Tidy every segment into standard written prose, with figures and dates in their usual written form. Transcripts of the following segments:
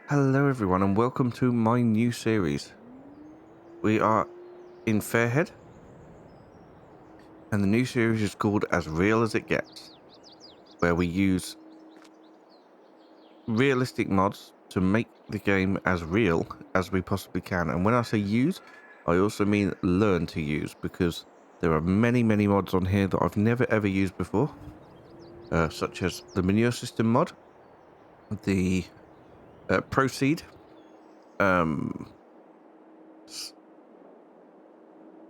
Hello everyone and welcome to my new series. We are in Fairhead and the new series is called As Real As It Gets, where we use realistic mods to make the game as real as we possibly can. And when I say use, I also mean learn to use, because there are many mods on here that I've never ever used before, such as the Manure System mod, the Proseed,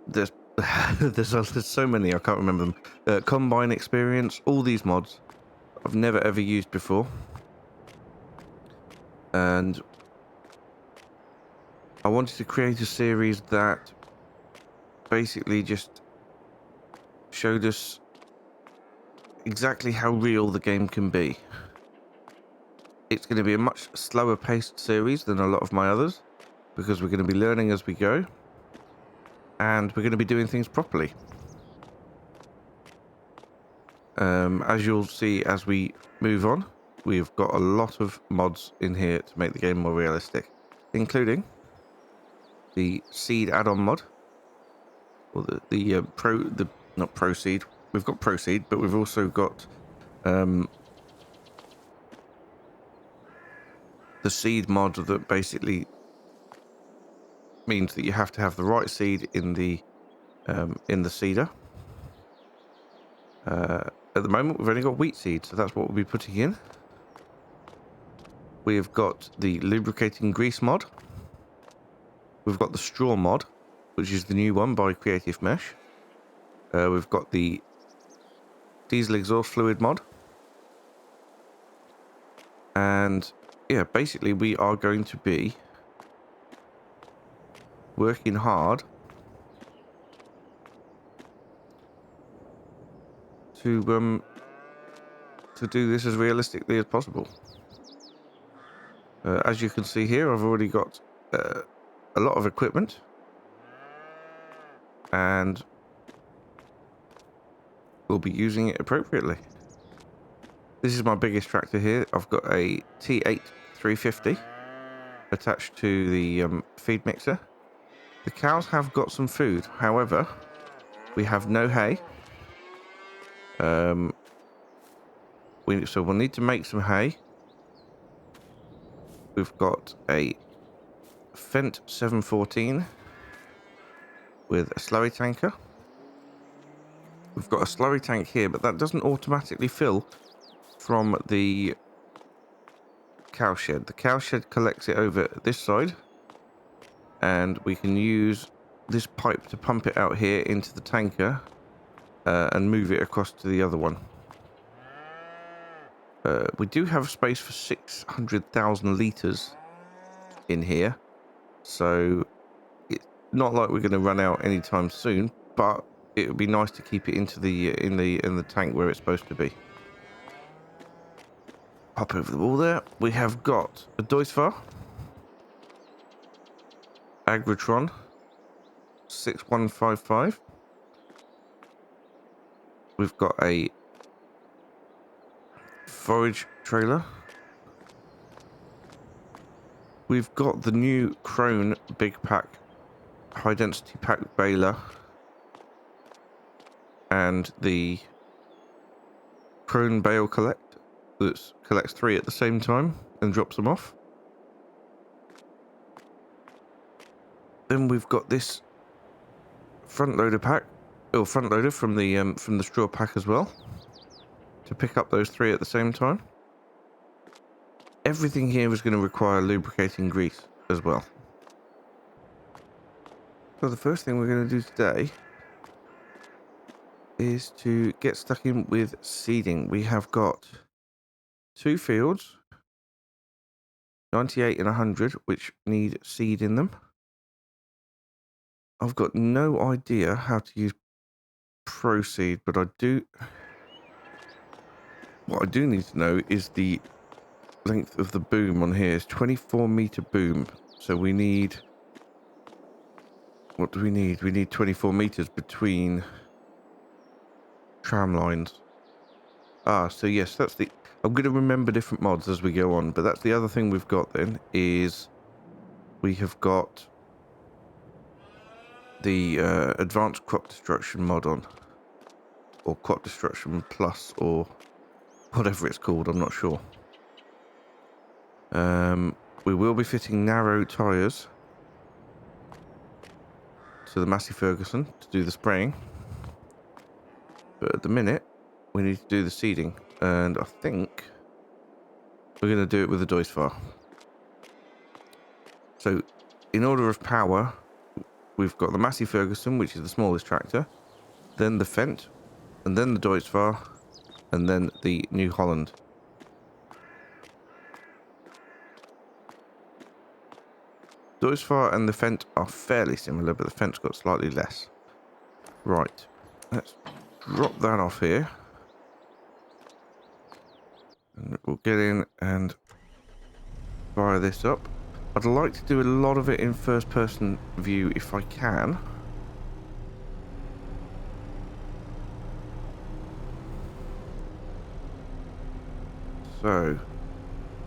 there's there's so many I can't remember them. Combine XPerience, all these mods I've never ever used before, and I wanted to create a series that basically just showed us exactly how real the game can be. It's going to be a much slower paced series than a lot of my others, because we're going to be learning as we go, and we're going to be doing things properly. As you'll see as we move on, we've got a lot of mods in here to make the game more realistic, including the seed add-on mod, or not Proseed. We've got Proseed, but we've also got the seed mod that basically means that you have to have the right seed in the seeder. At the moment, we've only got wheat seed, so that's what we'll be putting in. We've got the Lubricating Grease mod. We've got the straw mod, which is the new one by Creative Mesh. We've got the diesel exhaust fluid mod. And yeah, basically we are going to be working hard to do this as realistically as possible. As you can see here, I've already got a lot of equipment, and we'll be using it appropriately. This is my biggest tractor here. I've got a T8 350 attached to the feed mixer. The cows have got some food, however, we have no hay. So we'll need to make some hay. We've got a Fendt 714 with a slurry tanker. We've got a slurry tank here, but that doesn't automatically fill from the cow shed. The cow shed collects it over this side, and we can use this pipe to pump it out here into the tanker and move it across to the other one. We do have space for 600,000 litres in here, so it's not like we're going to run out anytime soon, but it would be nice to keep it into the in the tank where it's supposed to be. Hop over the wall there. We have got a Doisvar Agritron 6155. We've got a forage trailer. We've got the new Krone big pack high density pack baler and the Krone bale collect that collects 3 at the same time and drops them off. Then we've got this front loader pack, or front loader from the straw pack as well, to pick up those 3 at the same time. Everything here is going to require lubricating grease as well. So the first thing we're going to do today is to get stuck in with seeding. We have got 2 fields, 98 and 100, which need seed in them. I've got no idea how to use Proseed, but what I do need to know is the length of the boom on here. Is 24 meter boom, so we need, what do we need? We need 24 meters between tram lines. Ah, so yes, that's the... I'm going to remember different mods as we go on, but that's the other thing we've got then, is we have got the Advanced Crop Destruction mod on. Or Crop Destruction Plus, or whatever it's called, I'm not sure. We will be fitting narrow tyres to the Massey Ferguson to do the spraying. But at the minute, we need to do the seeding. And I think we're going to do it with the Deutz. So, in order of power, we've got the Massey Ferguson, which is the smallest tractor, then the Fendt, and then the Deutz, and then the New Holland. Deutz and the Fendt are fairly similar, but the Fendt's got slightly less. Right, let's drop that off here. And we'll get in and fire this up. I'd like to do a lot of it in first person view if I can. So,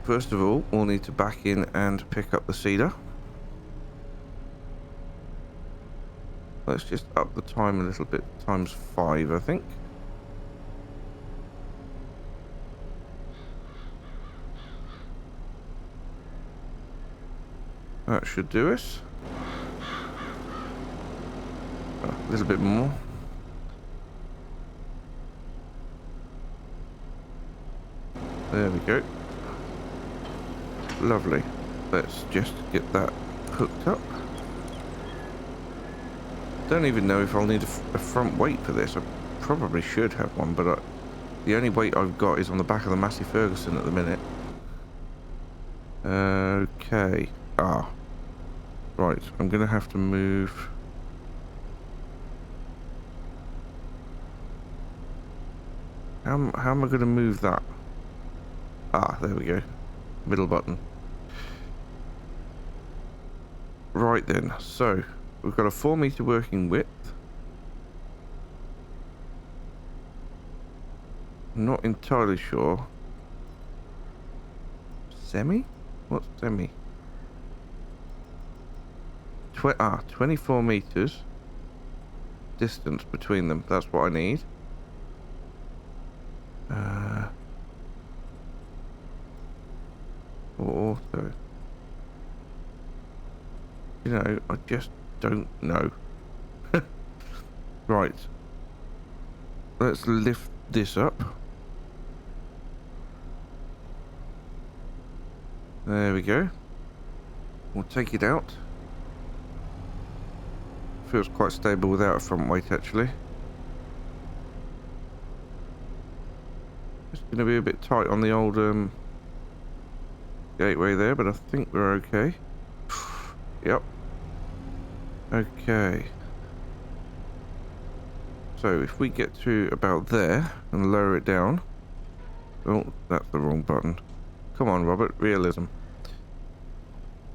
first of all, we'll need to back in and pick up the seeder. Let's just up the time a little bit, times 5, I think. That should do us. Oh, a little bit more. There we go. Lovely. Let's just get that hooked up. Don't even know if I'll need a front weight for this. I probably should have one, but the only weight I've got is on the back of the Massey Ferguson at the minute. Okay. Ah. Right, I'm going to have to move... How am I going to move that? Ah, there we go. Middle button. Right then, so we've got a 4 meter working width. Not entirely sure. Semi? What's semi? 24 meters distance between them. That's what I need. Auto. You know, I just don't know. Right. Let's lift this up. There we go. We'll take it out. Feels quite stable without a front weight, actually. It's going to be a bit tight on the old gateway there, but I think we're okay. Yep. Okay. So if we get to about there and lower it down. Oh, that's the wrong button. Come on, Robert. Realism.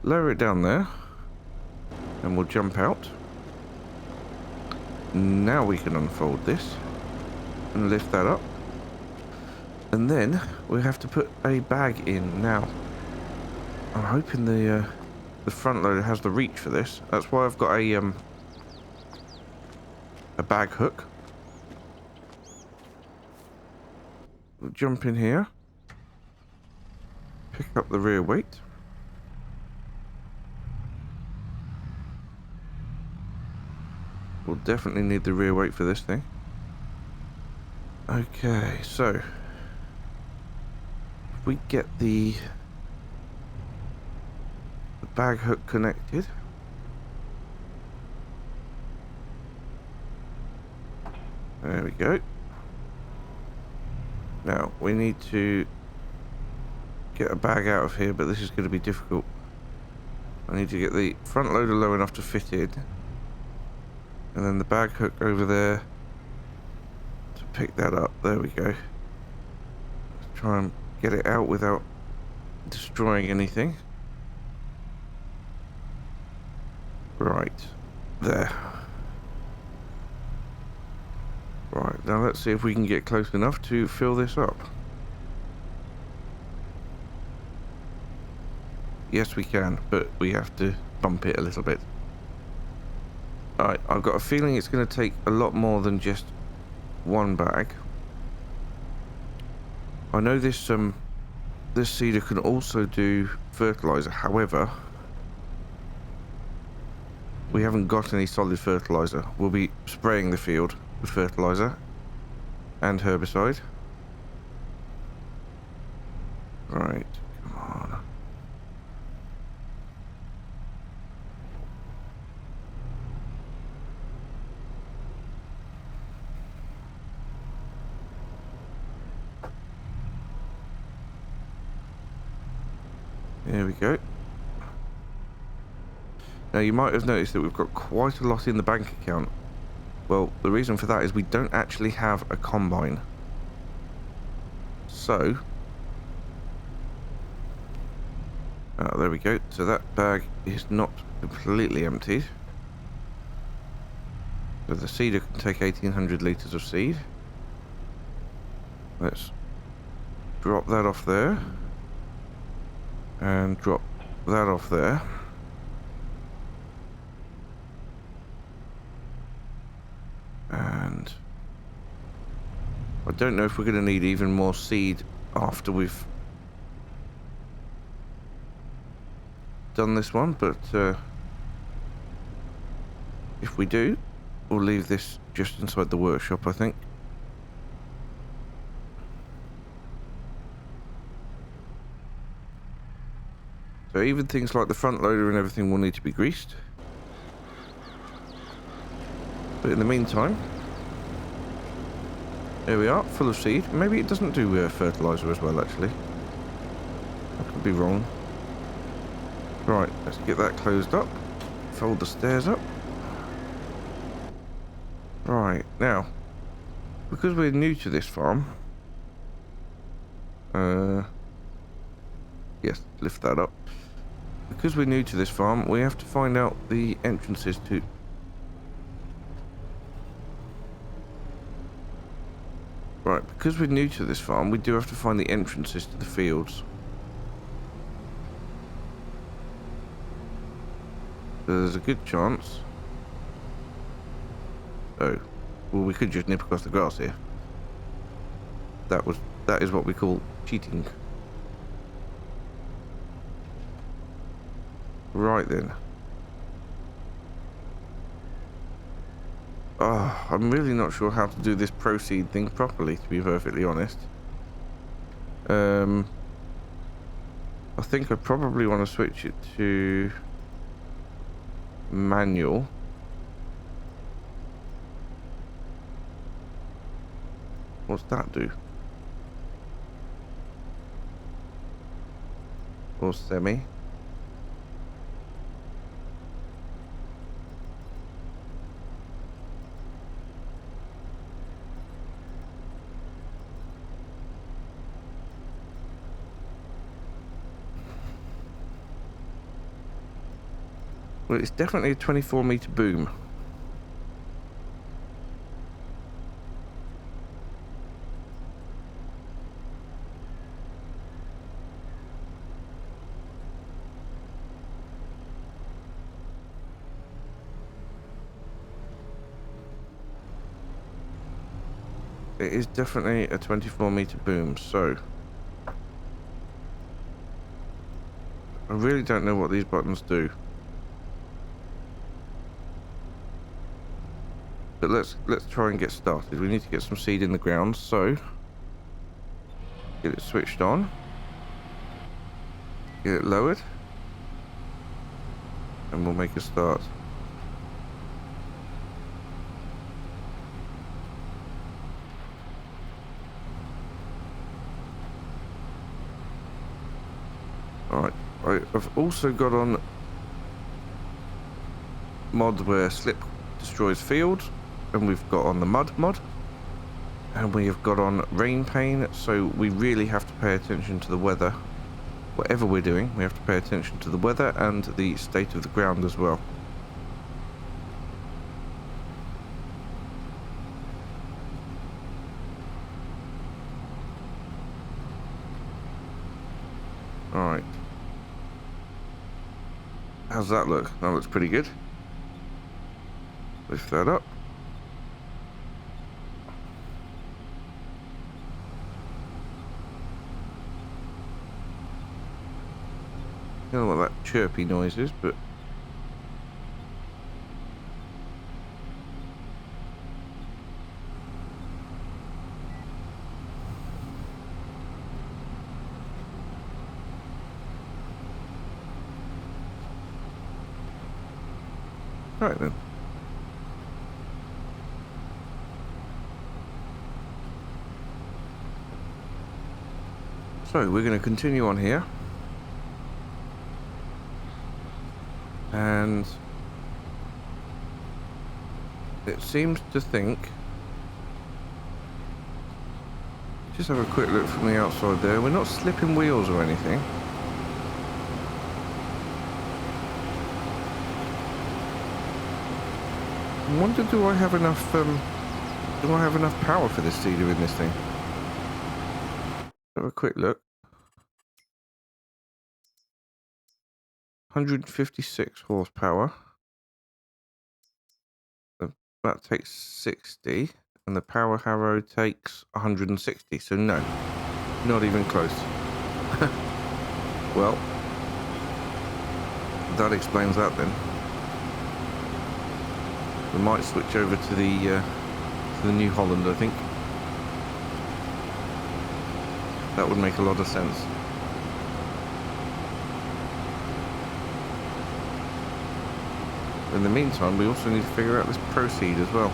Lower it down there. And we'll jump out. Now we can unfold this. And lift that up. And then we have to put a bag in. Now, I'm hoping the front loader has the reach for this. That's why I've got a bag hook. We'll jump in here. Pick up the rear weight. We'll definitely need the rear weight for this thing. Okay, so if we get the bag hook connected. There we go. Now we need to get a bag out of here, but this is going to be difficult. I need to get the front loader low enough to fit in, and then the bag hook over there to pick that up. There we go. Let's try and get it out without destroying anything. Right, there. Right, Now let's see if we can get close enough to fill this up. Yes, we can, but we have to bump it a little bit. Alright, I've got a feeling it's going to take a lot more than just one bag. I know this seeder can also do fertilizer. However, we haven't got any solid fertilizer. We'll be spraying the field with fertilizer and herbicide. Right, come on. There we go. Now you might have noticed that we've got quite a lot in the bank account. Well, the reason for that is we don't actually have a combine. So, there we go. So that bag is not completely emptied. So the seeder can take 1800 litres of seed. Let's drop that off there. And drop that off there. And I don't know if we're going to need even more seed after we've done this one, but if we do, we'll leave this just inside the workshop, I think. So even things like the front loader and everything will need to be greased. But in the meantime, there we are, full of seed. Maybe it doesn't do fertilizer as well, actually. I could be wrong. Right, let's get that closed up. Fold the stairs up. Right, now, because we're new to this farm, yes, lift that up. Because we're new to this farm, we have to find out the entrances to... Right, because we're new to this farm, we do have to find the entrances to the fields. So there's a good chance... Oh, well, we could just nip across the grass here. That is what we call cheating. Right then. Oh, I'm really not sure how to do this Proseed thing properly, to be perfectly honest. I think I probably want to switch it to manual. What's that do? Or semi? Well, it's definitely a 24-meter boom. It is definitely a 24-meter boom, so... I really don't know what these buttons do. But let's try and get started. We need to get some seed in the ground, so... Get it switched on. Get it lowered. And we'll make a start. Alright, I've also got on mod where slip destroys field, and we've got on the mud mod, and we have got on rain pane, so we really have to pay attention to the weather. Whatever we're doing, we have to pay attention to the weather and the state of the ground as well. How's that look? That looks pretty good. Lift that up. I don't know what that chirpy noise is, but right then. So we're going to continue on here. And it seems to think, just have a quick look from the outside there, we're not slipping wheels or anything. I wonder, do I have enough power for this seeder in this thing? Have a quick look. 156 horsepower. That takes 60, and the power harrow takes 160. So no, not even close. Well, that explains that then. We might switch over to the New Holland, I think. That would make a lot of sense. In the meantime, we also need to figure out this Proseed as well.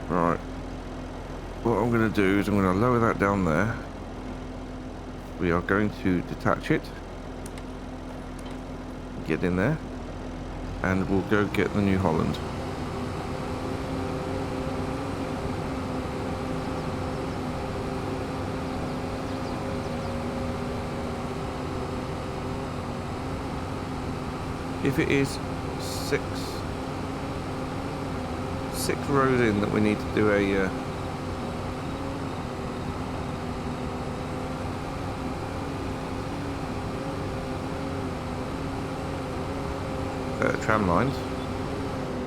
Right. What I'm going to do is I'm going to lower that down there. We are going to detach it. Get in there. And we'll go get the New Holland. If it is six rows in that we need to do a tram lines,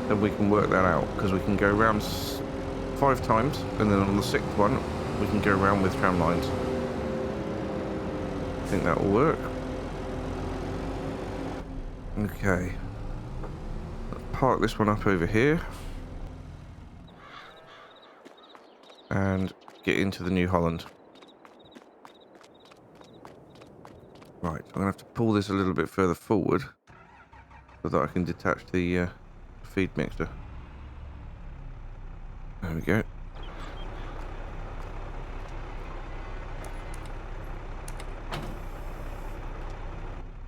then we can work that out, because we can go around 5 times, and then on the 6th one we can go around with tram lines. I think that will work. Okay, let's park this one up over here and get into the New Holland. Right, I'm gonna have to pull this a little bit further forward so that I can detach the feed mixer. There we go.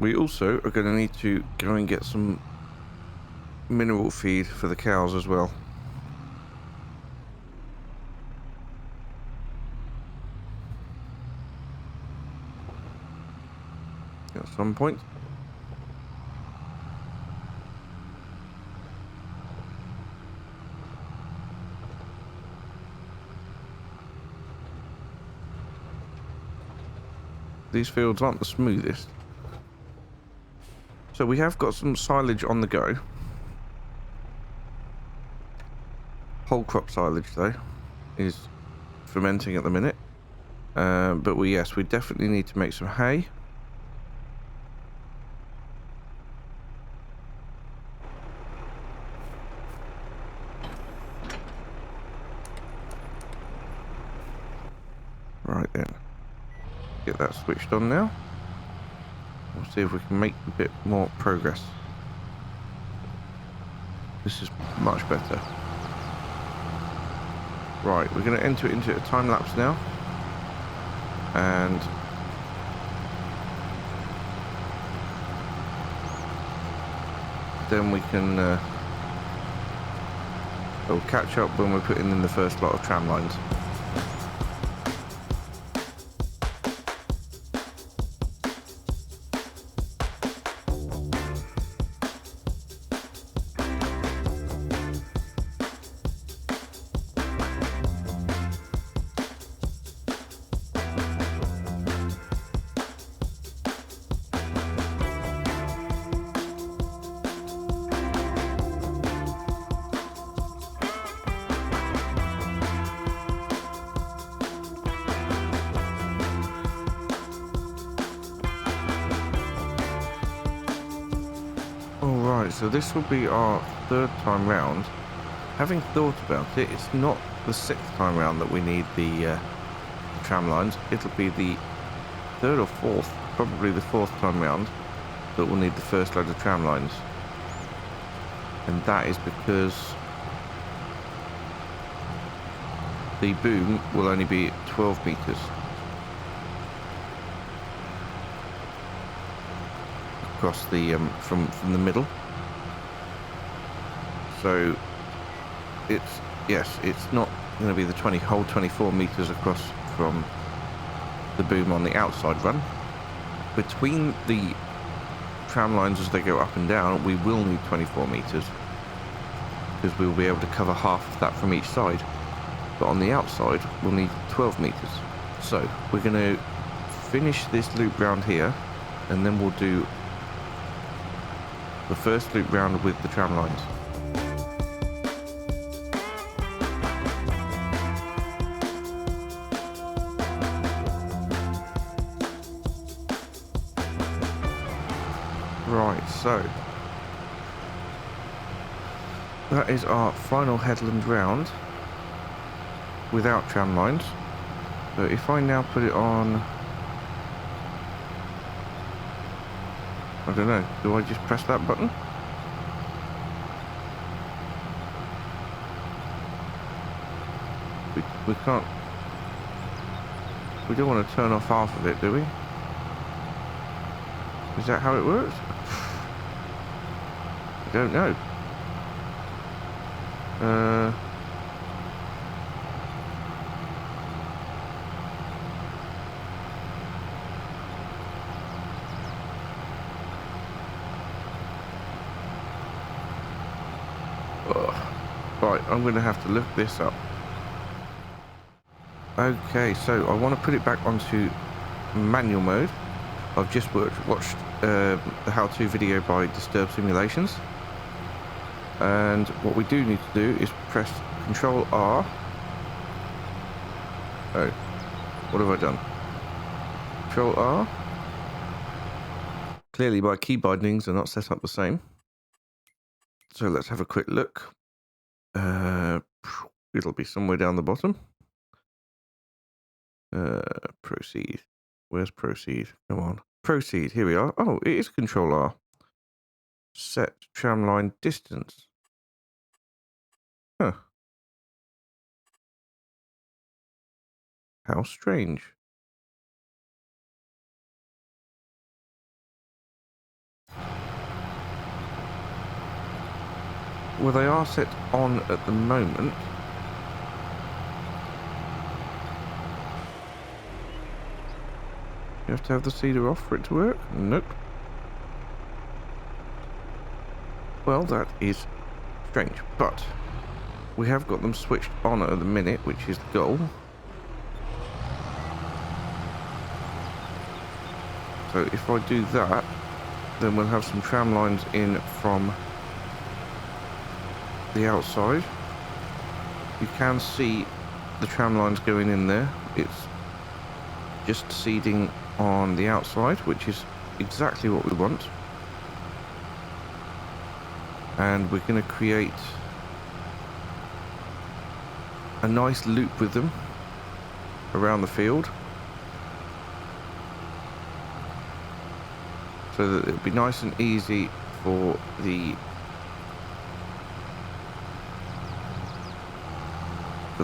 We also are going to need to go and get some mineral feed for the cows as well. At some point. These fields aren't the smoothest. So we have got some silage on the go. Whole crop silage though is fermenting at the minute. But we definitely need to make some hay. Right then. Get that switched on now. We'll see if we can make a bit more progress. This is much better. Right, we're going to enter it into a time lapse now. And then we can we'll catch up when we're putting in the first lot of tram lines. Right, so this will be our third time round. Having thought about it, it's not the sixth time round that we need the tram lines. It'll be the third or fourth, probably the fourth time round, that we'll need the first load of tram lines. And that is because the boom will only be 12 meters across the from the middle. So it's not going to be the whole 24 meters across from the boom on the outside run. Between the tram lines as they go up and down, we will need 24 meters because we will be able to cover half of that from each side. But on the outside, we'll need 12 meters. So we're going to finish this loop round here, and then we'll do the first loop round with the tram lines. Right, so that is our final headland round without tram lines. So if I now put it on, I don't know, do I just press that button? We can't, we don't want to turn off half of it, do we? Is that how it works? I don't know. Right, I'm going to have to look this up. Okay, so I want to put it back onto manual mode. I've just watched the how-to video by Disturb Simulations, and what we do need to do is press Control R. Oh, what have I done? Control R. Clearly my key bindings are not set up the same. So let's have a quick look. It'll be somewhere down the bottom. Proceed. Where's Proceed? Come on. Proceed. Here we are. Oh, it is Control R. Set tramline distance. Huh. How strange. Well, they are set on at the moment. You have to have the cedar off for it to work? Nope. Well, that is strange, but we have got them switched on at the minute, which is the goal. So if I do that, then we'll have some tram lines in from the outside. You can see the tram lines going in there. It's just seeding on the outside, which is exactly what we want. And we're going to create a nice loop with them around the field, so that it'll be nice and easy for the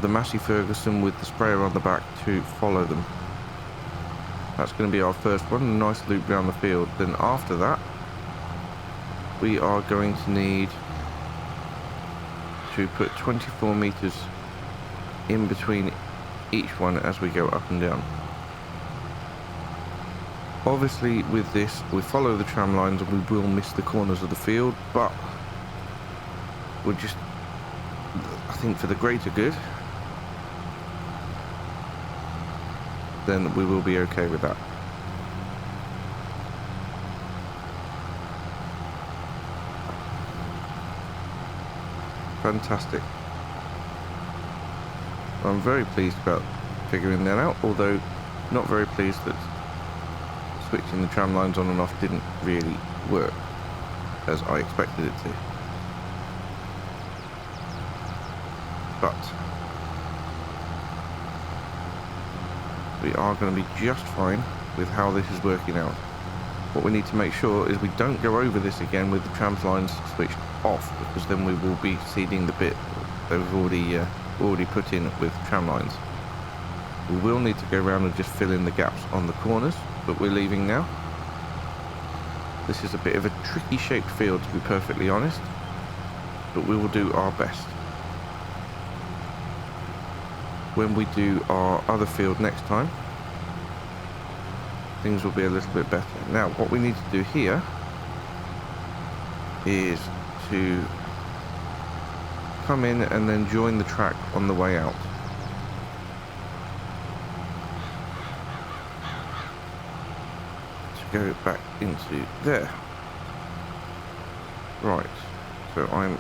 Massey Ferguson with the sprayer on the back to follow them. That's going to be our first one, a nice loop around the field. Then after that, we are going to need to put 24 meters in between each one as we go up and down. Obviously with this, we follow the tram lines and we will miss the corners of the field, but we're just, I think for the greater good, then we will be okay with that. Fantastic. I'm very pleased about figuring that out, although not very pleased that switching the tram lines on and off didn't really work. as I expected it to. But we are going to be just fine with how this is working out. What we need to make sure is we don't go over this again with the trams lines switched off, because then we will be seeding the bit that we've already put in with tram lines. We will need to go around and just fill in the gaps on the corners, but we're leaving now. This is a bit of a tricky shaped field, to be perfectly honest, but we will do our best. When we do our other field next time, things will be a little bit better. Now, what we need to do here is to come in and then join the track on the way out. To go back into there. Right, so I'm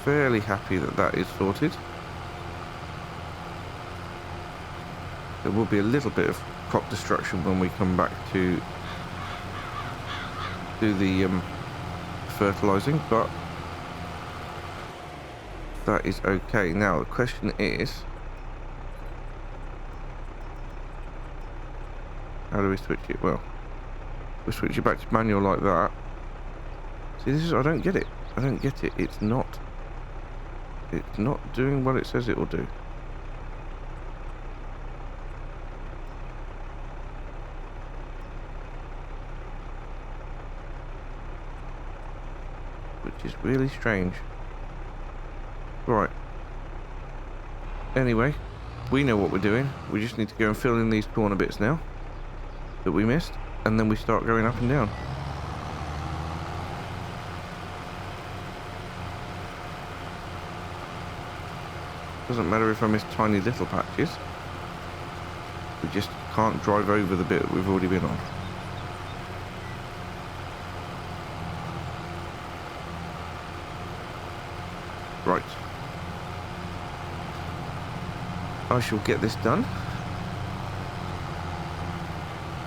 fairly happy that that is sorted. There will be a little bit of crop destruction when we come back to do the fertilizing, but that is okay. Now the question is, how do we switch it? Well, we switch it back to manual like that. See, this is, I don't get it. I don't get it. It's not doing what it says it will do. Which is really strange. Right. Anyway, we know what we're doing. We just need to go and fill in these corner bits now that we missed, and then we start going up and down. Doesn't matter if I miss tiny little patches. We just can't drive over the bit that we've already been on. Right. I shall get this done.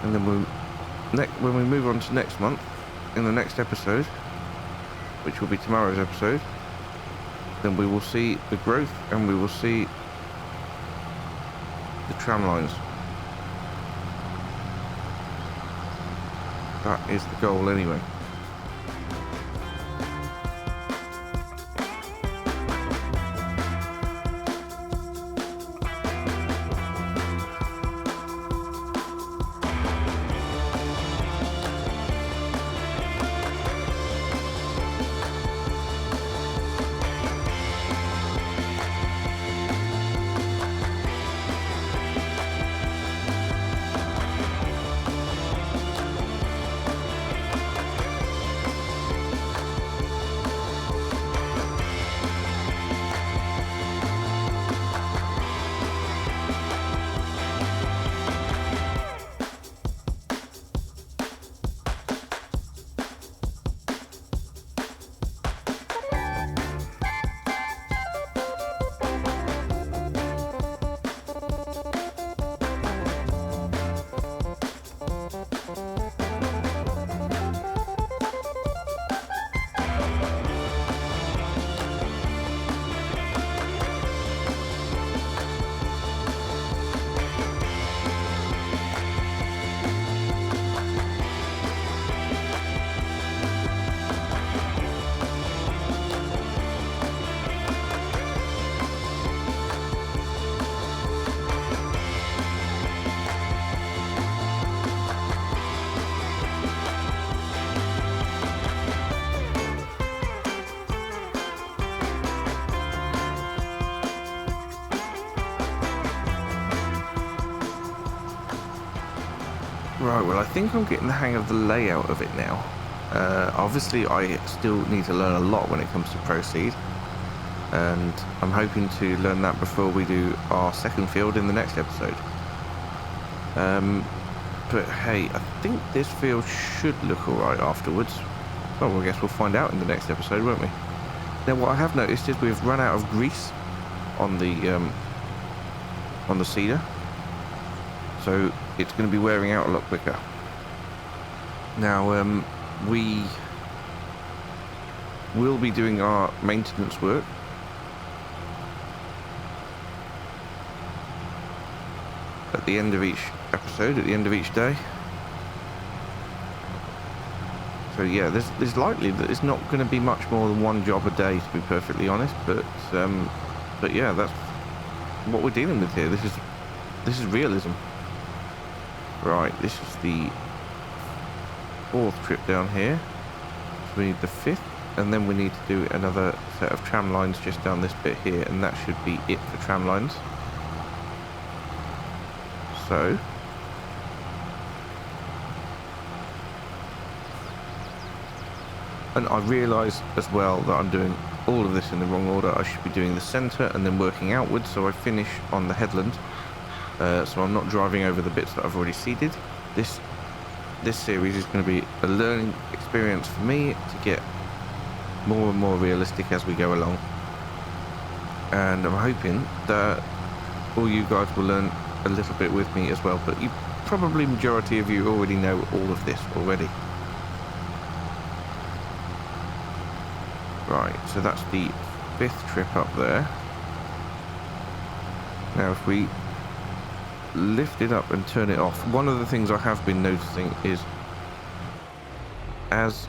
And then when we move on to next month, in the next episode, which will be tomorrow's episode, then we will see the growth and we will see the tram lines. That is the goal anyway. Right, well, I think I'm getting the hang of the layout of it now. Obviously, I still need to learn a lot when it comes to Proseed, and I'm hoping to learn that before we do our second field in the next episode. But hey, I think this field should look alright afterwards. Well, I guess we'll find out in the next episode, won't we? Now, what I have noticed is we've run out of grease on the seeder, so it's going to be wearing out a lot quicker. Now, we will be doing our maintenance work. At the end of each episode, at the end of each day. So yeah, there's likely that it's not going to be much more than one job a day, to be perfectly honest. But yeah, that's what we're dealing with here. This is realism. Right, this is the 4th trip down here. So we need the 5th, and then we need to do another set of tram lines just down this bit here, and that should be it for tram lines. So and I realise as well that I'm doing all of this in the wrong order. I should be doing the centre and then working outwards, so I finish on the headland. So I'm not driving over the bits that I've already seeded. This series is going to be a learning experience for me to get more and more realistic as we go along. And I'm hoping that all you guys will learn a little bit with me as well, but you probably majority of you already know all of this already. Right, so that's the 5th trip up there. Now if we lift it up and turn it off, one of the things I have been noticing is as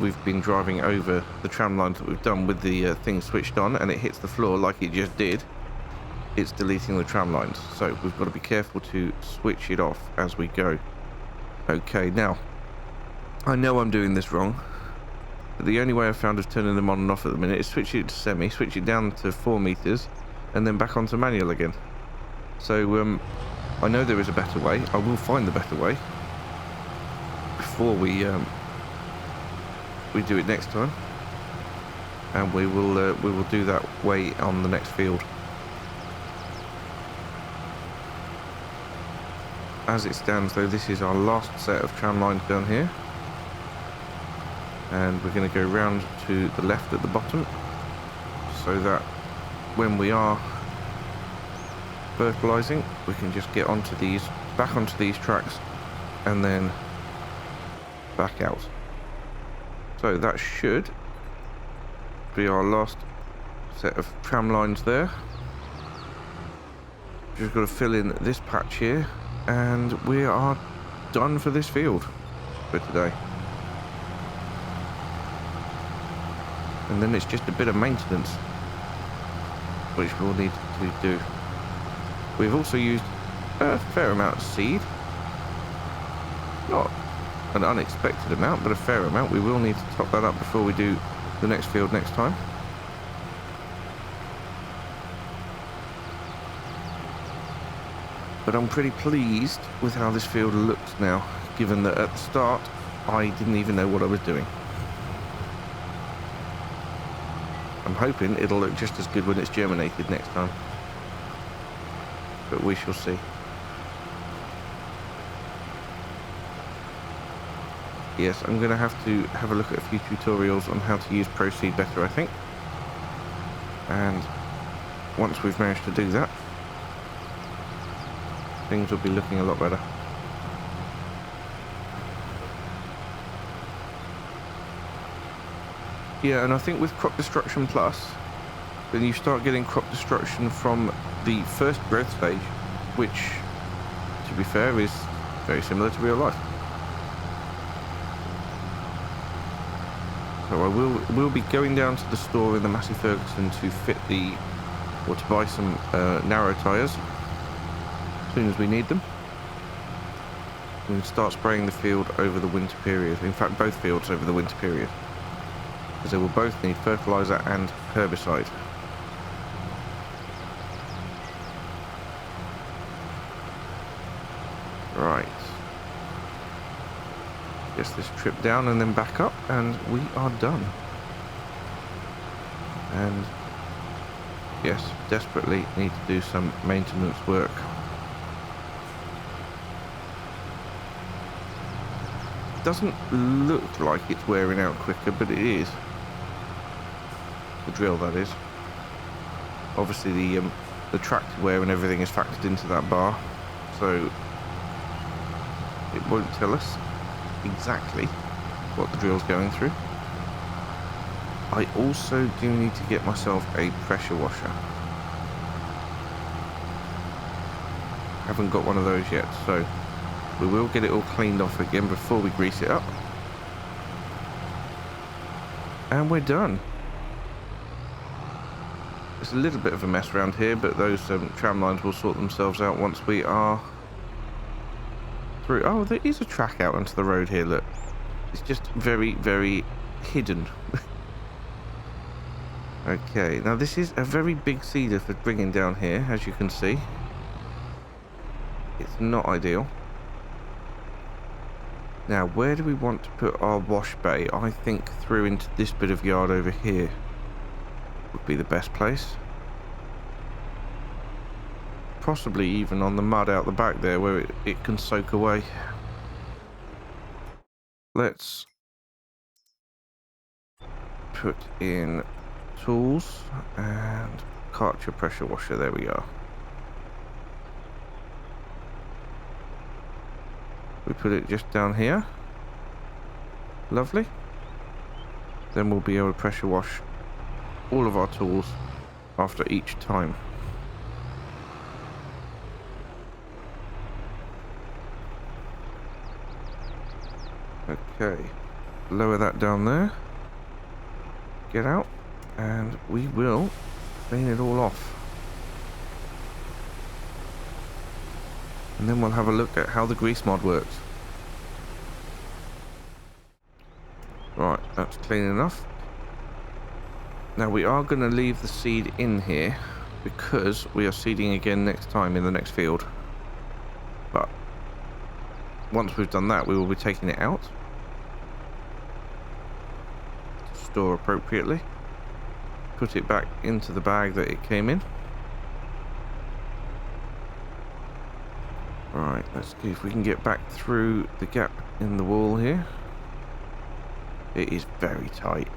we've been driving over the tram lines that we've done with the thing switched on and it hits the floor like it just did, it's deleting the tram lines. So we've got to be careful to switch it off as we go. Okay, now I know I'm doing this wrong, but the only way I've found of turning them on and off at the minute is switch it to semi, switch it down to 4 meters, and then back onto manual again. So I know there is a better way. I will find the better way before we do it next time, and we will do that way on the next field. As it stands though, this is our last set of tram lines down here, and we're going to go round to the left at the bottom, so that when we are fertilizing we can just get onto these, back onto these tracks, and then back out. So that should be our last set of tram lines there. Just got to fill in this patch here, and we are done for this field for today. And then it's just a bit of maintenance which we'll need to do. We've also used a fair amount of seed, not an unexpected amount, but a fair amount. We will need to top that up before we do the next field next time. But I'm pretty pleased with how this field looks now, given that at the start I didn't even know what I was doing. I'm hoping it'll look just as good when it's germinated next time, but we shall see. Yes, I'm going to have a look at a few tutorials on how to use Proseed better, I think. And once we've managed to do that, things will be looking a lot better. Yeah, and I think with Crop Destruction Plus, then you start getting crop destruction from the first growth stage, which, to be fair, is very similar to real life. So I will be going down to the store in the Massey Ferguson to fit or to buy some narrow tyres as soon as we need them. We can start spraying the field over the winter period. In fact, both fields over the winter period, because they will both need fertiliser and herbicide. Right. Just this trip down and then back up, and we are done. And yes, desperately need to do some maintenance work. Doesn't look like it's wearing out quicker, but it is. The drill, that is. Obviously the tractor wear and everything is factored into that bar, so it won't tell us exactly what the drill's going through. I also do need to get myself a pressure washer. Haven't got one of those yet, so we will get it all cleaned off again before we grease it up. And we're done. It's a little bit of a mess around here, but those tram lines will sort themselves out once we are through. Oh, there is a track out onto the road here, look. It's just very, very hidden. Okay, now this is a very big seeder for bringing down here, as you can see. It's not ideal. Now, where do we want to put our wash bay? I think through into this bit of yard over here would be the best place. Possibly even on the mud out the back there where it can soak away. Let's put in tools and Karcher pressure washer. There we are. We put it just down here. Lovely. Then we'll be able to pressure wash all of our tools after each time. Okay, lower that down there. Get out, and we will clean it all off. And then we'll have a look at how the grease mod works. Right, that's clean enough. Now we are going to leave the seed in here because we are seeding again next time in the next field. But once we've done that, we will be taking it out. Store appropriately. Put it back into the bag that it came in. Right, let's see if we can get back through the gap in the wall here. It is very tight.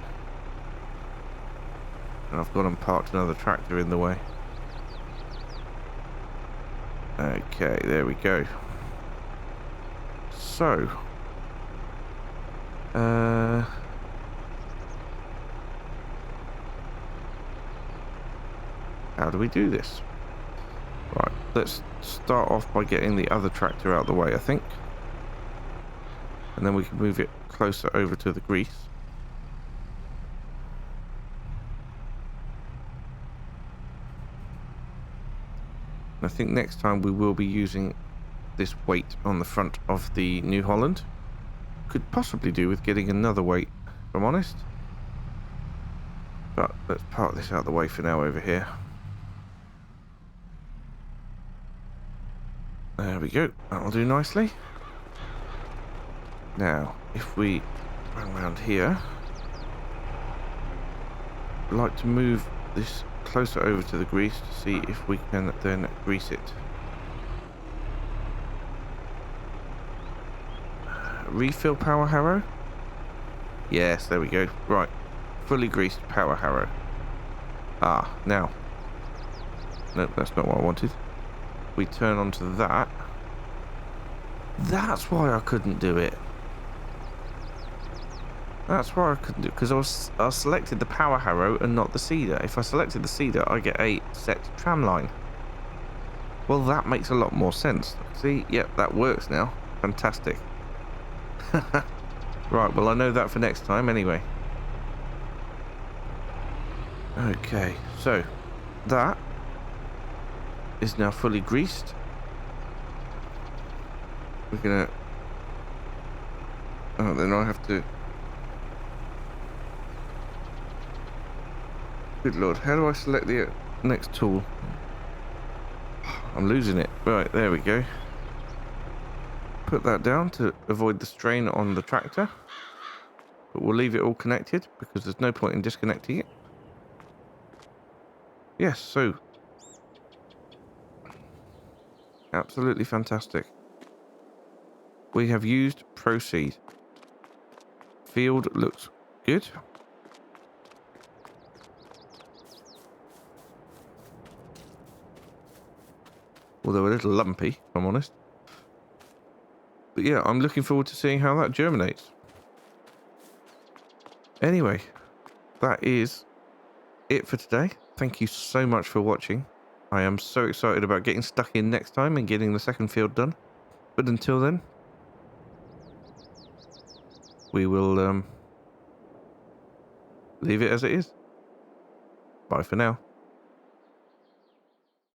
And I've gone and parked another tractor in the way. Okay, there we go. So, how do we do this? Right, let's start off by getting the other tractor out of the way, I think. And then we can move it closer over to the grease. I think next time we will be using this weight on the front of the New Holland. Could possibly do with getting another weight, if I'm honest. But let's park this out of the way for now over here. There we go. That'll do nicely. Now, if we run around here, I'd like to move this closer over to the grease to see if we can then grease it. Refill power harrow? Yes, there we go. Right. Fully greased power harrow. Ah, now. Nope, that's not what I wanted. We turn onto that. That's why I couldn't do it. That's why I couldn't do it, because I selected the power harrow and not the seeder. If I selected the seeder, I get a set tram line. Well, that makes a lot more sense. See, yep, that works now. Fantastic. Right, well, I know that for next time anyway. Okay, so that is now fully greased. We're gonna... Oh, then I have to... Good lord, how do I select the next tool? I'm losing it. Right, there we go. Put that down to avoid the strain on the tractor. But we'll leave it all connected because there's no point in disconnecting it. Yes, so... Absolutely fantastic. We have used Proseed. Field looks good. Although a little lumpy, if I'm honest. But yeah, I'm looking forward to seeing how that germinates. Anyway, that is it for today. Thank you so much for watching. I am so excited about getting stuck in next time and getting the second field done. But until then, we will leave it as it is. Bye for now.